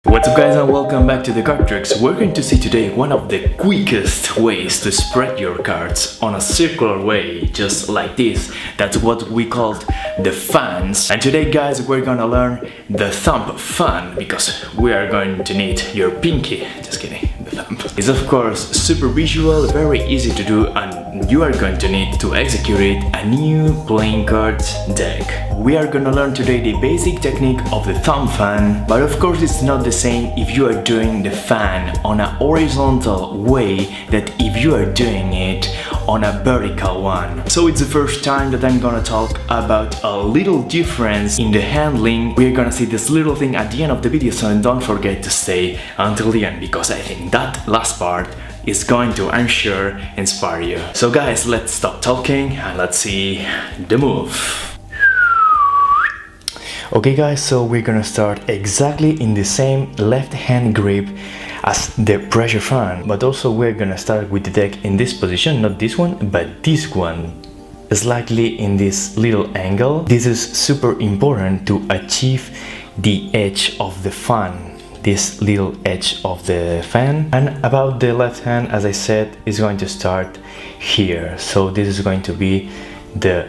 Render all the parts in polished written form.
What's up guys and welcome back to the Card Tricks. We're going to see today one of the quickest ways to spread your cards on a circular way, just like this. That's what we called the fans. And today guys we're gonna learn the thumb fan because we are going to need your pinky. Just kidding, the thumb. It's of course super visual, very easy to do, and you are going to need to execute it a new playing cards deck. We are gonna learn today the basic technique of the thumb fan, but of course it's not the same if you are doing the fan on a horizontal way that if you are doing it on a vertical one. So it's the first time that I'm gonna talk about a little difference in the handling. We're gonna see this little thing at the end of the video, so don't forget to stay until the end because I think that last part is going to, I'm sure, inspire you. So guys, let's stop talking and let's see the move. Okay guys, so we're gonna start exactly in the same left hand grip as the pressure fan, but also we're gonna start with the deck in this position, not this one, but this one, slightly in this little angle. This is super important to achieve the edge of the fan, this little edge of the fan. And about the left hand, as I said, is going to start here. So this is going to be the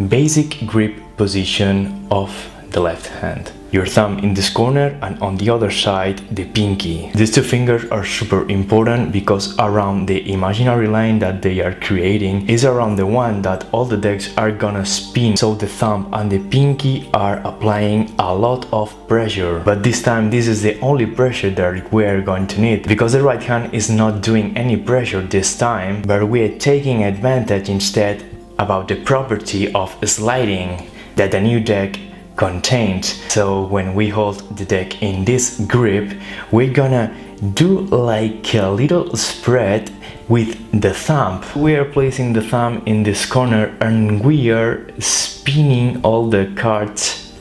basic grip position of the left hand. Your thumb in this corner and on the other side the pinky. These two fingers are super important because around the imaginary line that they are creating is around the one that all the decks are gonna spin. So the thumb and the pinky are applying a lot of pressure, but this time this is the only pressure that we're going to need because the right hand is not doing any pressure this time, but we're taking advantage instead about the property of sliding that the new deck contains. So when we hold the deck in this grip, we're gonna do like a little spread with the thumb. We are placing the thumb in this corner and we are spinning all the cards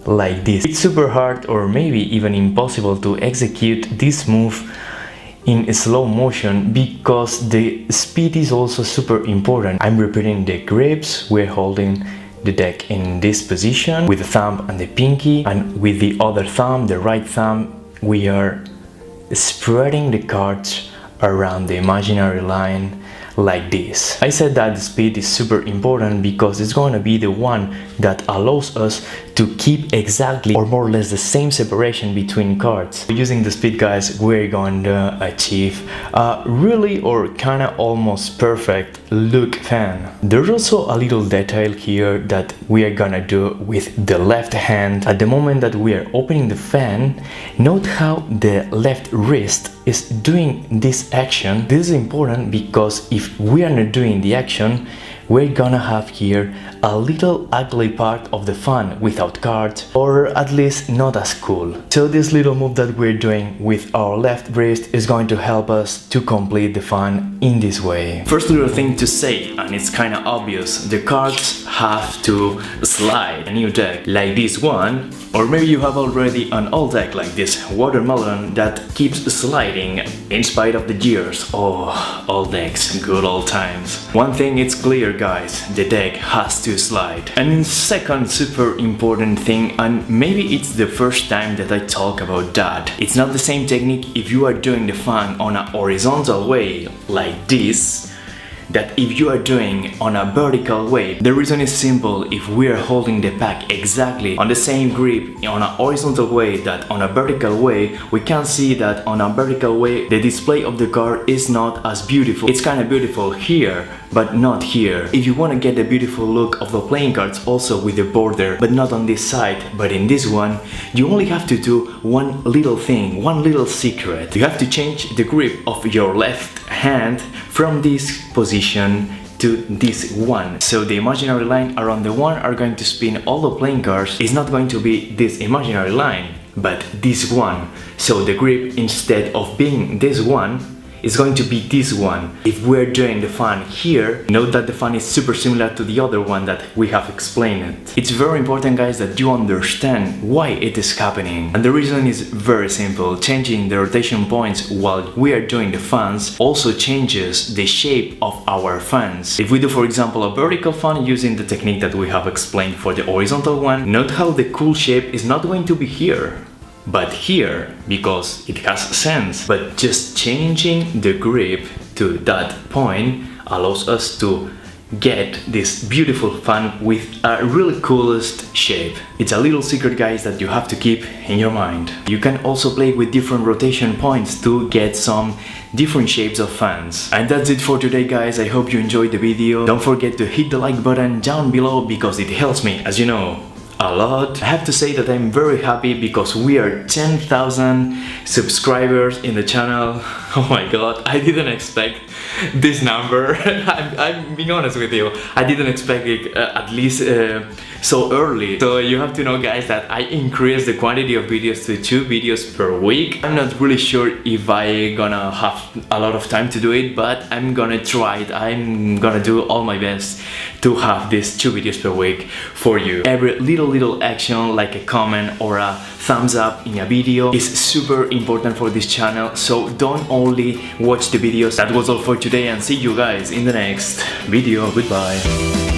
like this. It's super hard or maybe even impossible to execute this move in slow motion because the speed is also super important. I'm repeating the grips. We're holding the deck in this position with the thumb and the pinky, and with the other thumb, the right thumb, we are spreading the cards around the imaginary line like this. I said that the speed is super important because it's going to be the one that allows us to keep exactly or more or less the same separation between cards. Using the speed guys, we're going to achieve a really or kinda almost perfect look fan. There's also a little detail here that we are gonna do with the left hand. At the moment that we are opening the fan, note how the left wrist is doing this action. This is important because if we are not doing the action, we're gonna have here a little ugly part of the fan without cards, or at least not as cool. So this little move that we're doing with our left wrist is going to help us to complete the fan in this way. First little thing to say, and it's kinda obvious, the cards have to slide. A new deck like this one, or maybe you have already an old deck like this watermelon that keeps sliding in spite of the years. Oh, old decks, good old times. One thing it's clear guys, the deck has to slide. And in second super important thing, and maybe it's the first time that I talk about that, it's not the same technique if you are doing the fan on a horizontal way like this that if you are doing on a vertical way. The reason is simple. If we are holding the pack exactly on the same grip on a horizontal way that on a vertical way, we can see that on a vertical way the display of the card is not as beautiful. It's kind of beautiful here but not here. If you want to get the beautiful look of the playing cards also with the border, but not on this side but in this one, you only have to do one little thing, one little secret. You have to change the grip of your left hand from this position to this one. So the imaginary line around the one are going to spin all the playing cards. It's not going to be this imaginary line, but this one. So the grip, instead of being this one, is going to be this one. If we're doing the fan here, note that the fan is super similar to the other one that we have explained. It's very important guys that you understand why it is happening. And the reason is very simple. Changing the rotation points while we are doing the fans also changes the shape of our fans. If we do for example a vertical fan using the technique that we have explained for the horizontal one, note how the cool shape is not going to be here. but here, because it has sense. But just changing the grip to that point allows us to get this beautiful fan with a really coolest shape. It's a little secret, guys, that you have to keep in your mind. You can also play with different rotation points to get some different shapes of fans. And that's it for today, guys. I hope you enjoyed the video. Don't forget to hit the like button down below because it helps me, as you know, a lot. I have to say that I'm very happy because we are 10,000 subscribers in the channel. Oh my god, I didn't expect this number. I'm being honest with you, I didn't expect it at least so early. So you have to know, guys, that I increased the quantity of videos to 2 videos per week. I'm not really sure if I gonna have a lot of time to do it, but I'm gonna try it. I'm gonna do all my best to have these 2 videos per week for you. Every little action, like a comment or a thumbs up in a video, is super important for this channel. So don't only watch the videos. That was all for today, and see you guys in the next video. Goodbye.